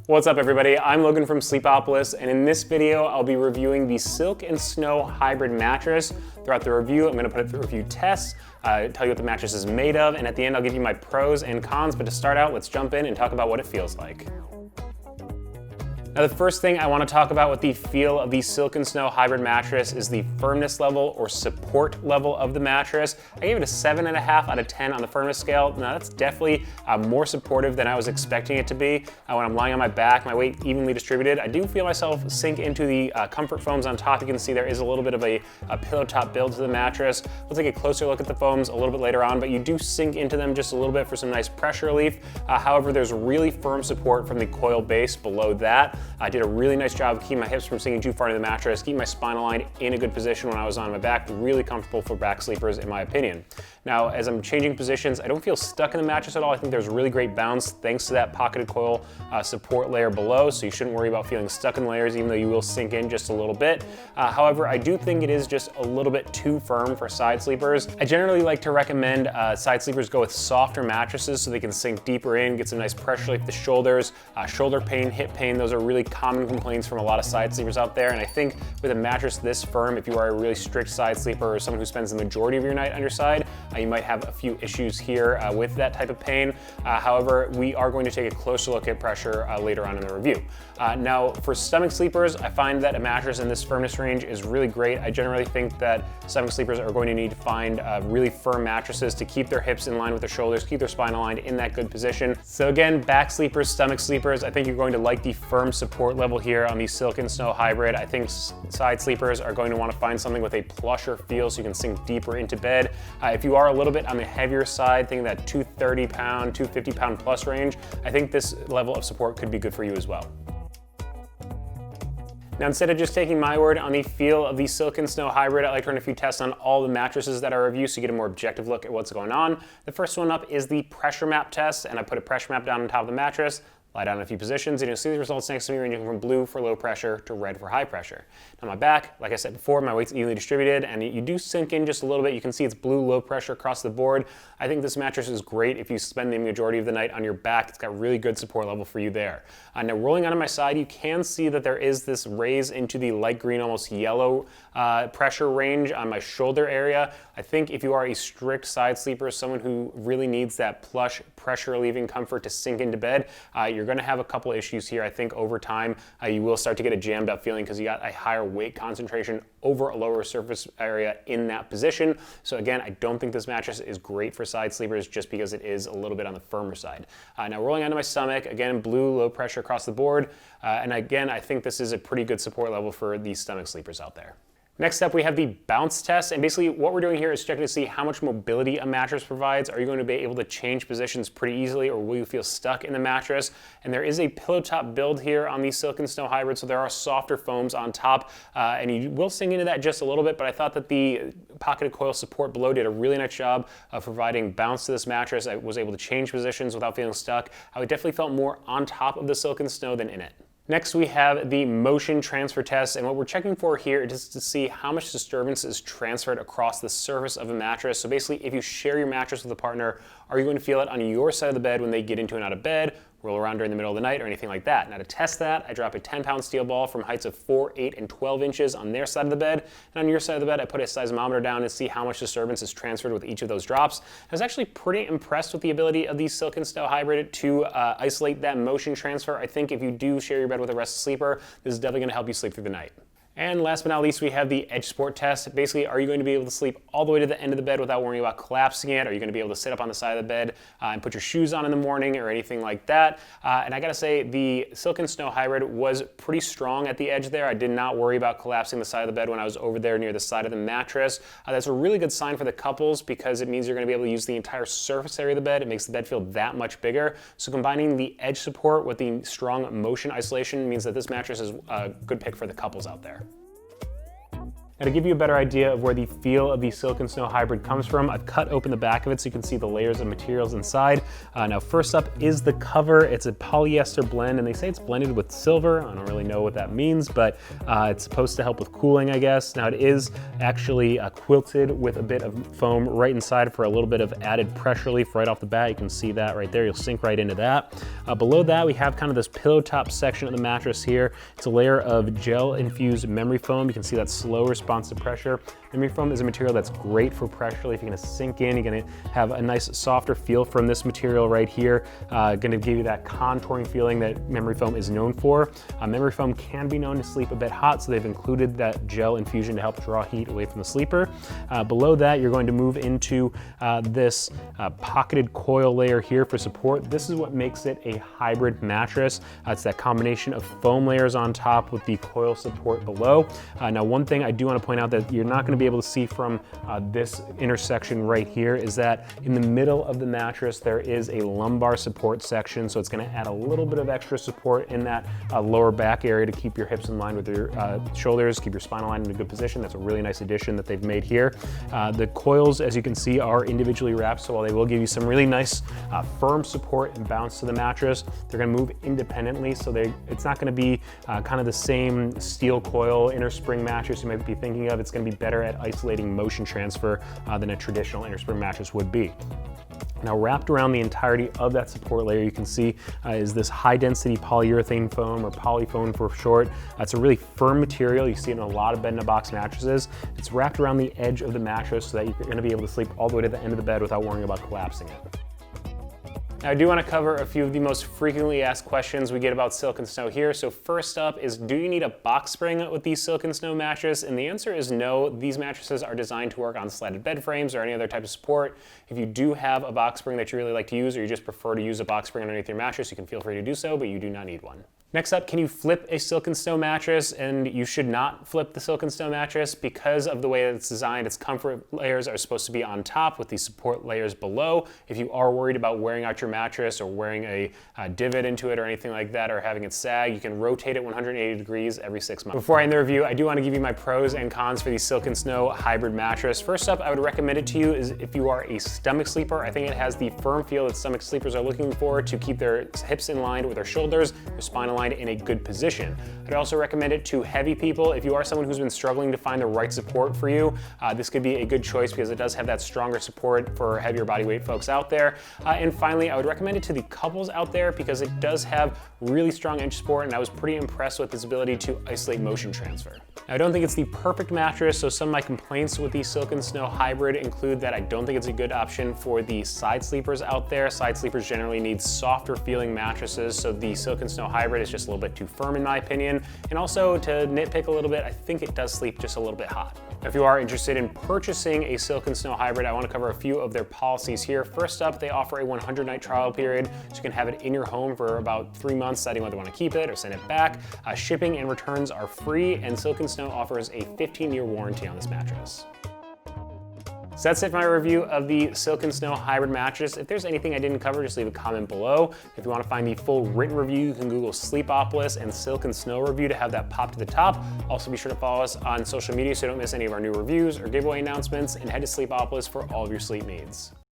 What's up everybody, I'm Logan from Sleepopolis, and in this video I'll be reviewing the Silk and Snow Hybrid mattress. Throughout the review I'm going to put it through a few tests, tell you what the mattress is made of, and at the end I'll give you my pros and cons, but to start out let's jump in and talk about what it feels like. Now the first thing I want to talk about with the feel of the Silk and Snow Hybrid mattress is the firmness level or support level of the mattress. I gave it a 7.5 out of 10 on the firmness scale. Now that's definitely more supportive than I was expecting it to be. When I'm lying on my back, my weight evenly distributed, I do feel myself sink into the comfort foams on top. You can see there is a little bit of a pillow top build to the mattress. We'll take a closer look at the foams a little bit later on, but you do sink into them just a little bit for some nice pressure relief. However, there's really firm support from the coil base below that. I did a really nice job of keeping my hips from sinking too far into the mattress, keeping my spine aligned in a good position when I was on my back. Really comfortable for back sleepers in my opinion. Now, as I'm changing positions, I don't feel stuck in the mattress at all. I think there's really great bounce thanks to that pocketed coil support layer below, so you shouldn't worry about feeling stuck in layers, even though you will sink in just a little bit. However, I do think it is just a little bit too firm for side sleepers. I generally like to recommend side sleepers go with softer mattresses so they can sink deeper in, get some nice pressure relief. The shoulders, shoulder pain, hip pain, those are really common complaints from a lot of side sleepers out there, and I think with a mattress this firm, if you are a really strict side sleeper or someone who spends the majority of your night on your side, you might have a few issues here with that type of pain. However, we are going to take a closer look at pressure later on in the review. Now, for stomach sleepers, I find that a mattress in this firmness range is really great. I generally think that stomach sleepers are going to need to find really firm mattresses to keep their hips in line with their shoulders, keep their spine aligned in that good position. So again, back sleepers, stomach sleepers, I think you're going to like the firm support level here on the Silk and Snow Hybrid. I think side sleepers are going to want to find something with a plusher feel so you can sink deeper into bed. If you are a little bit on the heavier side, thinking that 230 pound, 250 pound plus range, I think this level of support could be good for you as well. Now, instead of just taking my word on the feel of the Silk and Snow Hybrid, I like to run a few tests on all the mattresses that I review so you get a more objective look at what's going on. The first one up is the pressure map test, and I put a pressure map down on top of the mattress, lie down in a few positions, and you'll see the results next to me ranging from blue for low pressure to red for high pressure. Now my back, like I said before, my weight's evenly distributed, and you do sink in just a little bit. You can see it's blue, low pressure across the board. I think this mattress is great if you spend the majority of the night on your back. It's got really good support level for you there. Now rolling onto my side, you can see that there is this raise into the light green, almost yellow pressure range on my shoulder area. I think if you are a strict side sleeper, someone who really needs that plush pressure relieving comfort to sink into bed, you're going to have a couple issues here. I think over time you will start to get a jammed up feeling because you got a higher weight concentration over a lower surface area in that position. So again, I don't think this mattress is great for side sleepers just because it is a little bit on the firmer side. Now rolling onto my stomach, again, blue, low pressure across the board. And again, I think this is a pretty good support level for these stomach sleepers out there. Next up, we have the bounce test, and basically what we're doing here is checking to see how much mobility a mattress provides. Are you going to be able to change positions pretty easily, or will you feel stuck in the mattress? And there is a pillow top build here on the Silk and Snow Hybrid, so there are softer foams on top, and you will sink into that just a little bit, but I thought that the pocketed coil support below did a really nice job of providing bounce to this mattress. I was able to change positions without feeling stuck. I definitely felt more on top of the Silk and Snow than in it. Next, we have the motion transfer test, and what we're checking for here is to see how much disturbance is transferred across the surface of a mattress. So basically, if you share your mattress with a partner, are you going to feel it on your side of the bed when they get into and out of bed, roll around during the middle of the night, or anything like that? Now to test that, I drop a 10-pound steel ball from heights of 4, 8, and 12 inches on their side of the bed, and on your side of the bed, I put a seismometer down and see how much disturbance is transferred with each of those drops. I was actually pretty impressed with the ability of the Silk and Snow Hybrid to isolate that motion transfer. I think if you do share your bed with a restless sleeper, this is definitely going to help you sleep through the night. And last but not least, we have the edge support test. Basically, are you going to be able to sleep all the way to the end of the bed without worrying about collapsing it? Are you going to be able to sit up on the side of the bed and put your shoes on in the morning or anything like that? And I gotta say, the Silk and Snow Hybrid was pretty strong at the edge there. I did not worry about collapsing the side of the bed when I was over there near the side of the mattress. That's a really good sign for the couples because it means you're going to be able to use the entire surface area of the bed. It makes the bed feel that much bigger. So combining the edge support with the strong motion isolation means that this mattress is a good pick for the couples out there. Now to give you a better idea of where the feel of the Silk Snow Hybrid comes from, I've cut open the back of it so you can see the layers of materials inside. Now first up is the cover. It's a polyester blend and they say it's blended with silver. I don't really know what that means, but it's supposed to help with cooling, I guess. Now it is actually quilted with a bit of foam right inside for a little bit of added pressure relief right off the bat. You can see that right there. You'll sink right into that. Below that, we have kind of this pillow top section of the mattress here. It's a layer of gel infused memory foam. You can see that slow response to pressure. Memory foam is a material that's great for pressure relief. You're gonna sink in, you're gonna have a nice softer feel from this material right here. Gonna give you that contouring feeling that memory foam is known for. Memory foam can be known to sleep a bit hot, so they've included that gel infusion to help draw heat away from the sleeper. Below that, you're going to move into this pocketed coil layer here for support. This is what makes it a hybrid mattress. It's that combination of foam layers on top with the coil support below. Now, one thing I do want to point out that you're not going to be able to see from this intersection right here is that in the middle of the mattress there is a lumbar support section, so it's going to add a little bit of extra support in that lower back area to keep your hips in line with your shoulders, keep your spine aligned in a good position. That's a really nice addition that they've made here. The coils, as you can see, are individually wrapped, so while they will give you some really nice firm support and bounce to the mattress, they're going to move independently, so it's not going to be kind of the same steel coil inner spring mattress you might be thinking of. It's going to be better at isolating motion transfer than a traditional inner spring mattress would be. Now, wrapped around the entirety of that support layer, you can see is this high density polyurethane foam, or polyfoam for short. It's a really firm material. You see it in a lot of bed-in-a-box mattresses. It's wrapped around the edge of the mattress so that you're going to be able to sleep all the way to the end of the bed without worrying about collapsing it. Now, I do want to cover a few of the most frequently asked questions we get about Silk Snow here. So first up is, do you need a box spring with the Silk Snow mattress? And the answer is no. These mattresses are designed to work on slatted bed frames or any other type of support. If you do have a box spring that you really like to use, or you just prefer to use a box spring underneath your mattress, you can feel free to do so, but you do not need one. Next up, can you flip a Silk Snow mattress? And you should not flip the Silk Snow mattress because of the way that it's designed. Its comfort layers are supposed to be on top with the support layers below. If you are worried about wearing out your mattress or wearing a divot into it or anything like that, or having it sag, you can rotate it 180 degrees every 6 months. Before I end the review, I do want to give you my pros and cons for the Silk Snow hybrid mattress. First up, I would recommend it to you is if you are a stomach sleeper. I think it has the firm feel that stomach sleepers are looking for to keep their hips in line with their shoulders, their spine aligned in a good position. I'd also recommend it to heavy people. If you are someone who's been struggling to find the right support for you, this could be a good choice because it does have that stronger support for heavier body weight folks out there. And finally, I would recommend it to the couples out there because it does have really strong edge support, and I was pretty impressed with its ability to isolate motion transfer. Now, I don't think it's the perfect mattress, so some of my complaints with the Silk Snow hybrid include that I don't think it's a good option for the side sleepers out there. Side sleepers generally need softer feeling mattresses, so the Silk Snow hybrid is just a little bit too firm in my opinion. And also, to nitpick a little bit, I think it does sleep just a little bit hot. If you are interested in purchasing a Silk Snow hybrid, I want to cover a few of their policies here. First up, they offer a 100-night trial period, so you can have it in your home for about 3 months, deciding whether you want to keep it or send it back. Shipping and returns are free, and Silk Snow offers a 15-year warranty on this mattress. So that's it for my review of the Silk Snow hybrid mattress. If there's anything I didn't cover, just leave a comment below. If you want to find the full written review, you can Google Sleepopolis and Silk Snow review to have that pop to the top. Also, be sure to follow us on social media so you don't miss any of our new reviews or giveaway announcements, and head to Sleepopolis for all of your sleep needs.